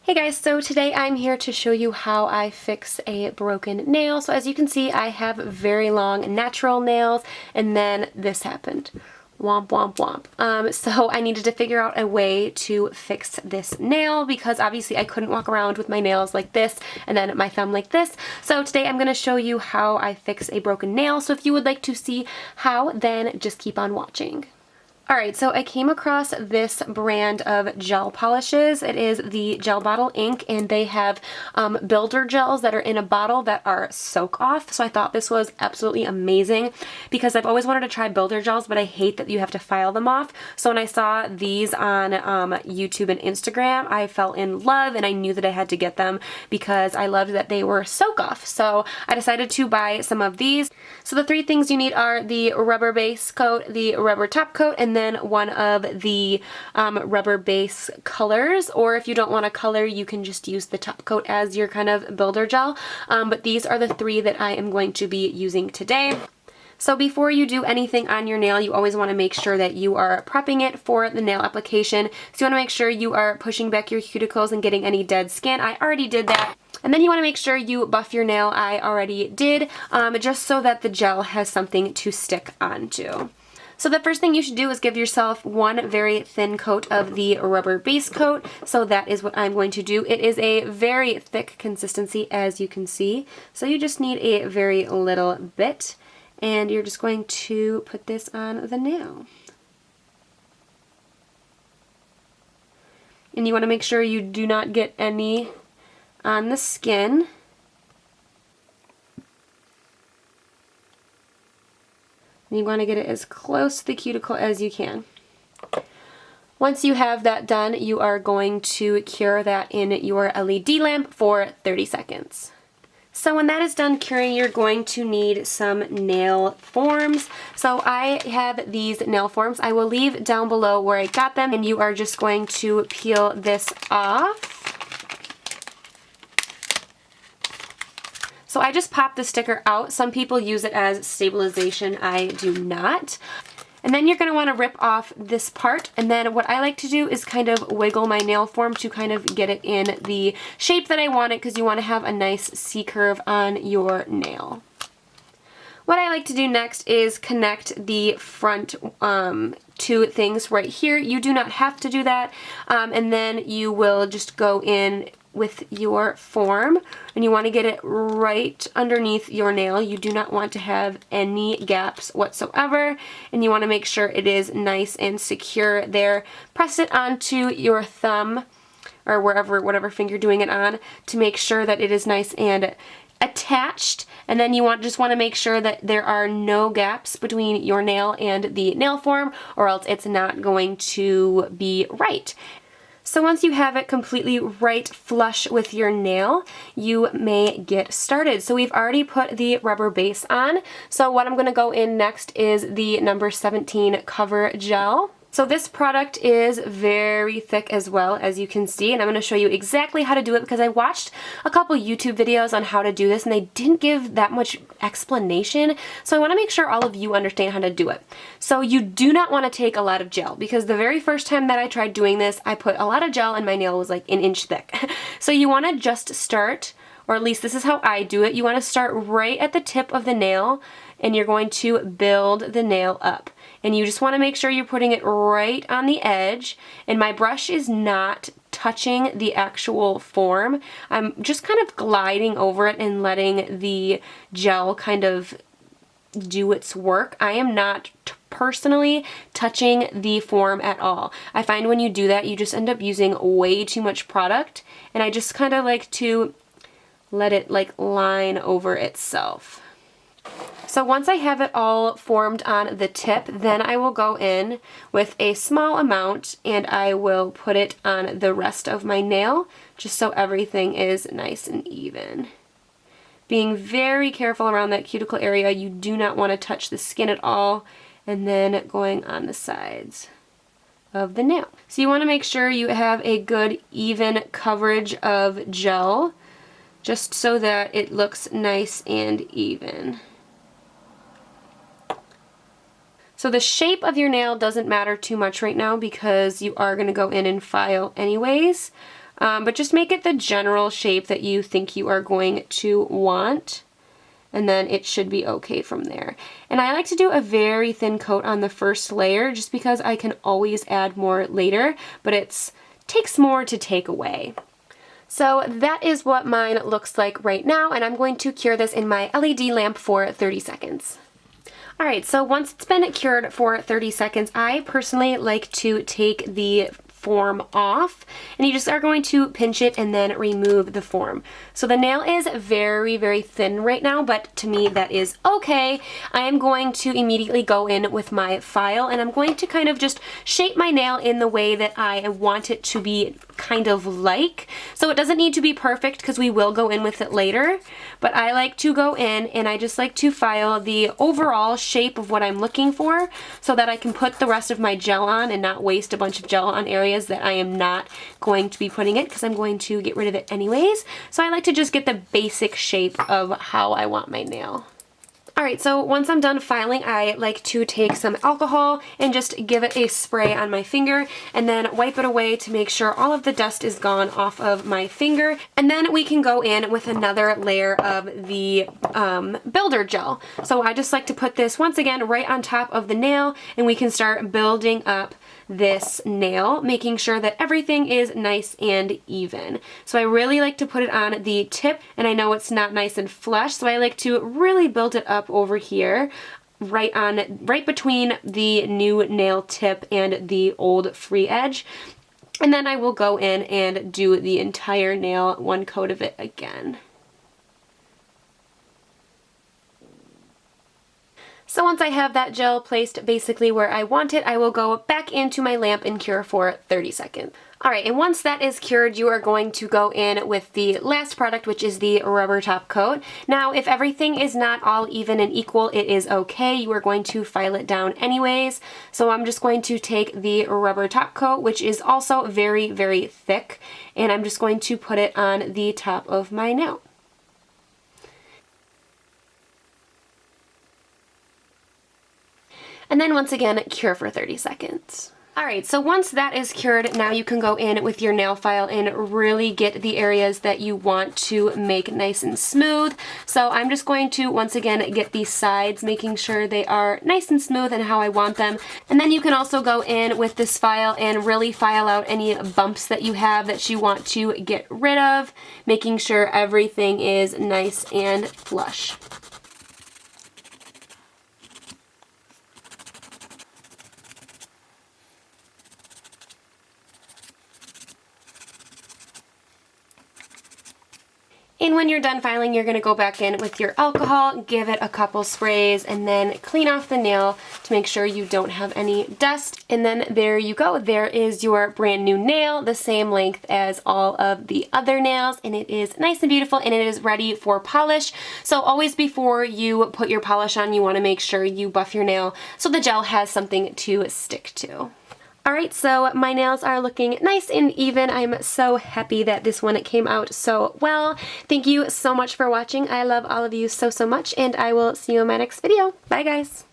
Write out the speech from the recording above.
Hey guys, so today I'm here to show you how I fix a broken nail. So as you can see, I have very long natural nails, and then this happened. Womp womp womp. So I needed to figure out a way to fix this nail because obviously I couldn't walk around with my nails like this and then my thumb like this. So today I'm going to show you how I fix a broken nail. So if you would like to see how, then just keep on watching. Alright, so I came across this brand of gel polishes. It is the Gel Bottle Ink, and they have builder gels that are in a bottle that are soak off. So I thought this was absolutely amazing because I've always wanted to try builder gels, but I hate that you have to file them off. So when I saw these on YouTube and Instagram, I fell in love, and I knew that I had to get them because I loved that they were soak off. So I decided to buy some of these. So the three things you need are the rubber base coat, the rubber top coat, and then one of the rubber base colors, or if you don't want a color, you can just use the top coat as your kind of builder gel. But these are the three that I am going to be using today. So before you do anything on your nail, you always want to make sure that you are prepping it for the nail application. So you want to make sure you are pushing back your cuticles and getting any dead skin. I already did that. And then you want to make sure you buff your nail. I already did, just so that the gel has something to stick onto. So the first thing you should do is give yourself one very thin coat of the rubber base coat. So that is what I'm going to do. It is a very thick consistency, as you can see. So you just need a very little bit. And you're just going to put this on the nail. And you want to make sure you do not get any on the skin. And you want to get it as close to the cuticle as you can. Once you have that done, you are going to cure that in your LED lamp for 30 seconds. So when that is done curing, you're going to need some nail forms. So I have these nail forms. I will leave down below where I got them, and you are just going to peel this off. So I just popped the sticker out. Some people use it as stabilization. I do not. And then you're going to want to rip off this part, and then what I like to do is kind of wiggle my nail form to kind of get it in the shape that I want it, because you want to have a nice C-curve on your nail. What I like to do next is connect the front two things right here. You do not have to do that, and then you will just go in with your form, and you want to get it right underneath your nail. You do not want to have any gaps whatsoever, and you want to make sure it is nice and secure there. Press it onto your thumb or wherever, whatever finger you're doing it on, to make sure that it is nice and attached. And then you just want to make sure that there are no gaps between your nail and the nail form, or else it's not going to be right. So once you have it completely right flush with your nail, you may get started. So we've already put the rubber base on. So what I'm going to go in next is the number 17 cover gel. So this product is very thick as well, as you can see, and I'm going to show you exactly how to do it because I watched a couple YouTube videos on how to do this and they didn't give that much explanation. So I want to make sure all of you understand how to do it. So you do not want to take a lot of gel, because the very first time that I tried doing this, I put a lot of gel and my nail was like an inch thick. So you want to just start, or at least this is how I do it, you want to start right at the tip of the nail, and you're going to build the nail up. And you just want to make sure you're putting it right on the edge, and my brush is not touching the actual form. I'm just kind of gliding over it and letting the gel kind of do its work. I am not personally touching the form at all. I find when you do that, you just end up using way too much product, and I just kind of like to let it like line over itself. So once I have it all formed on the tip, then I will go in with a small amount and I will put it on the rest of my nail, just so everything is nice and even. Being very careful around that cuticle area. You do not want to touch the skin at all, and then going on the sides of the nail. So you want to make sure you have a good even coverage of gel, just so that it looks nice and even. So the shape of your nail doesn't matter too much right now because you are going to go in and file anyways. But just make it the general shape that you think you are going to want. And then it should be okay from there. And I like to do a very thin coat on the first layer just because I can always add more later, but it takes more to take away. So that is what mine looks like right now, and I'm going to cure this in my LED lamp for 30 seconds. Alright, so once it's been cured for 30 seconds, I personally like to take the form off, and you just are going to pinch it and then remove the form. So the nail is very, very thin right now, but to me that is okay. I am going to immediately go in with my file, and I'm going to kind of just shape my nail in the way that I want it to be kind of like. So it doesn't need to be perfect because we will go in with it later, but I like to go in and I just like to file the overall shape of what I'm looking for so that I can put the rest of my gel on and not waste a bunch of gel on areas that I am not going to be putting it because I'm going to get rid of it anyways. So I like to just get the basic shape of how I want my nail. Alright, so once I'm done filing, I like to take some alcohol and just give it a spray on my finger and then wipe it away to make sure all of the dust is gone off of my finger. And then we can go in with another layer of the builder gel. So I just like to put this once again right on top of the nail, and we can start building up this nail, making sure that everything is nice and even. So I really like to put it on the tip, and I know it's not nice and flush, so I like to really build it up over here, right between the new nail tip and the old free edge. And then I will go in and do the entire nail, one coat of it again. So once I have that gel placed basically where I want it, I will go back into my lamp and cure for 30 seconds. Alright, and once that is cured, you are going to go in with the last product, which is the rubber top coat. Now, if everything is not all even and equal, it is okay. You are going to file it down anyways. So I'm just going to take the rubber top coat, which is also very, very thick, and I'm just going to put it on the top of my nail. And then once again, cure for 30 seconds. Alright, so once that is cured, now you can go in with your nail file and really get the areas that you want to make nice and smooth. So I'm just going to, once again, get these sides, making sure they are nice and smooth and how I want them. And then you can also go in with this file and really file out any bumps that you have that you want to get rid of, making sure everything is nice and flush. And when you're done filing, you're going to go back in with your alcohol, give it a couple sprays, and then clean off the nail to make sure you don't have any dust. And then there you go. There is your brand new nail, the same length as all of the other nails, and it is nice and beautiful, and it is ready for polish. So always before you put your polish on, you want to make sure you buff your nail so the gel has something to stick to. Alright, so my nails are looking nice and even. I'm so happy that this one came out so well. Thank you so much for watching. I love all of you so, so much, and I will see you in my next video. Bye, guys!